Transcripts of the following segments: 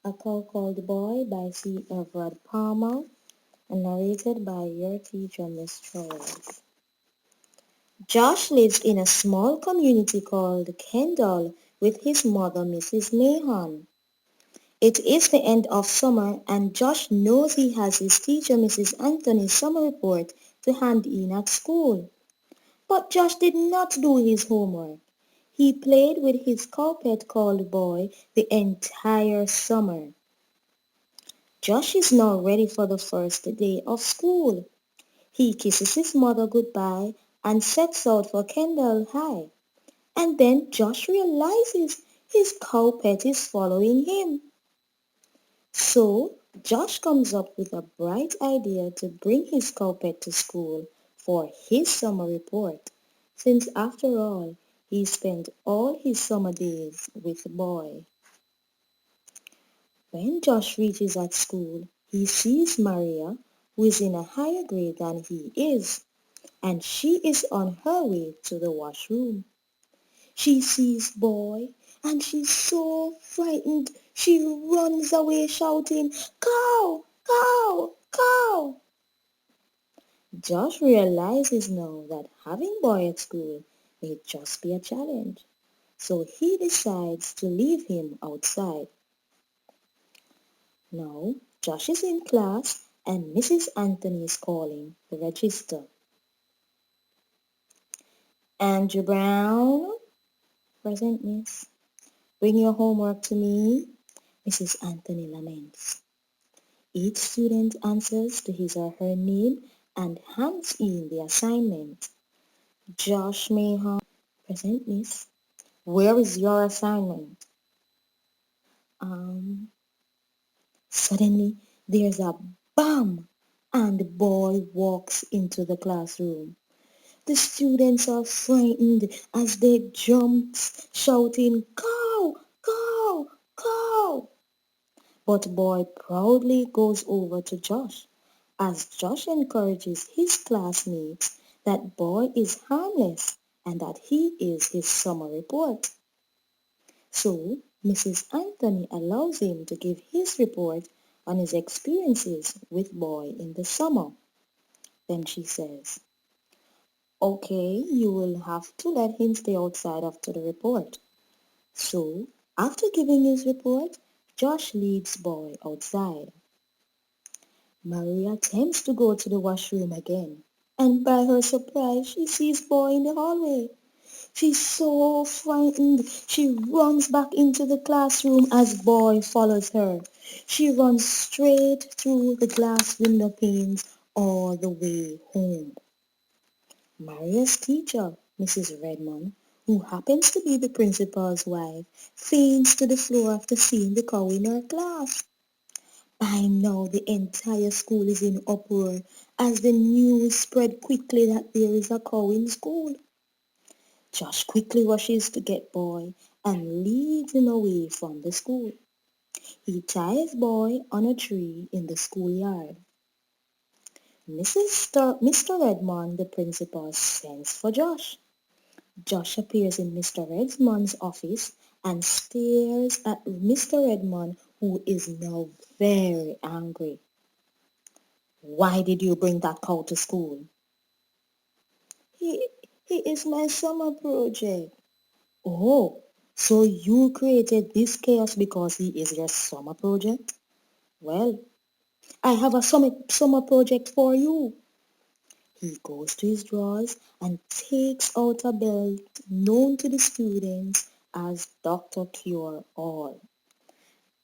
A Cow Called Boy by C. Everard Palmer and narrated by your teacher, Miss Charles. Josh lives in a small community called Kendall with his mother, Mrs. Mahon. It is the end of summer and Josh knows he has his teacher, Mrs. Anthony's summer report to hand in at school. But Josh did not do his homework. He played with his carpet called Boy the entire summer. Josh is now ready for the first day of school. He kisses his mother goodbye and sets out for Kendall High. And then Josh realizes his cow pet is following him. So Josh comes up with a bright idea to bring his cow pet to school for his summer report, since after all, he spent all his summer days with Boy. When Josh reaches at school, he sees Maria, who is in a higher grade than he is, and she is on her way to the washroom. She sees Boy, and she's so frightened she runs away shouting, "Cow! Cow! Cow!" Josh realizes now that having Boy at school may just be a challenge, so he decides to leave him outside. Now, Josh is in class and Mrs. Anthony is calling the register. "Andrew Brown?" "Present, miss." "Bring your homework to me," Mrs. Anthony laments. Each student answers to his or her name and hands in the assignment. "Josh Mahon." "Present, miss." "Where is your assignment?" Um, Suddenly there's a bam and Boy walks into the classroom. The students are frightened as they jump, shouting, "Cow! Cow! Cow!" But Boy proudly goes over to Josh, as Josh encourages his classmates that Boy is harmless and that he is his summer report. So Mrs. Anthony allows him to give his report on his experiences with Boy in the summer. Then she says, "Okay, you will have to let him stay outside after the report." So, after giving his report, Josh leaves Boy outside. Maria attempts to go to the washroom again, and by her surprise, she sees Boy in the hallway. She's so frightened, she runs back into the classroom as Boy follows her. She runs straight through the glass window panes all the way home. Maria's teacher, Mrs. Redmond, who happens to be the principal's wife, faints to the floor after seeing the cow in her class. By now the entire school is in uproar as the news spread quickly that there is a cow in school. Josh quickly rushes to get Boy and leads him away from the school. He ties Boy on a tree in the schoolyard. Mr. Redmond, the principal, sends for Josh. Josh appears in Mr. Redmond's office and stares at Mr. Redmond, who is now very angry. "Why did you bring that cow to school?" He, he is my summer project." "Oh, so you created this chaos because he is your summer project? Well, I have a summer project for you." He goes to his drawers and takes out a belt known to the students as Dr. Cure-All.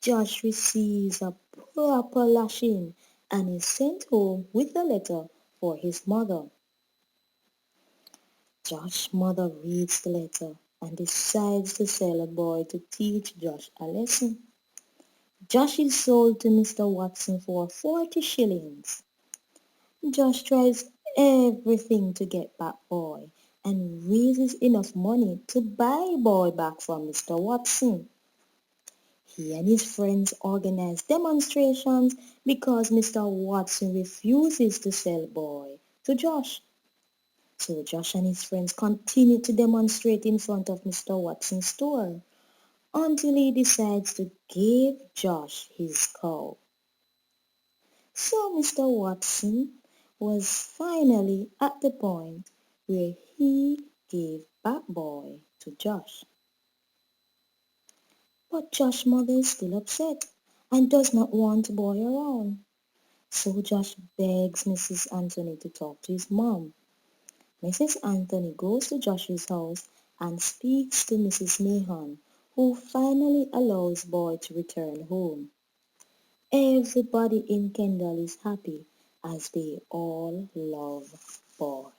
Josh receives a proper lashing and is sent home with a letter for his mother. Josh's mother reads the letter and decides to sell a boy to teach Josh a lesson. Josh is sold to Mr. Watson for 40 shillings. Josh tries everything to get back Boy and raises enough money to buy Boy back from Mr. Watson. He and his friends organize demonstrations because Mr. Watson refuses to sell Boy to Josh. So Josh and his friends continue to demonstrate in front of Mr. Watson's store until he decides to give Josh his cow. So Mr. Watson was finally at the point where he gave Bat Boy to Josh. But Josh's mother is still upset and does not want Boy around. So Josh begs Mrs. Anthony to talk to his mom. Mrs. Anthony goes to Josh's house and speaks to Mrs. Mahon, who finally allows Boy to return home. Everybody in Kendall is happy as they all love Boy.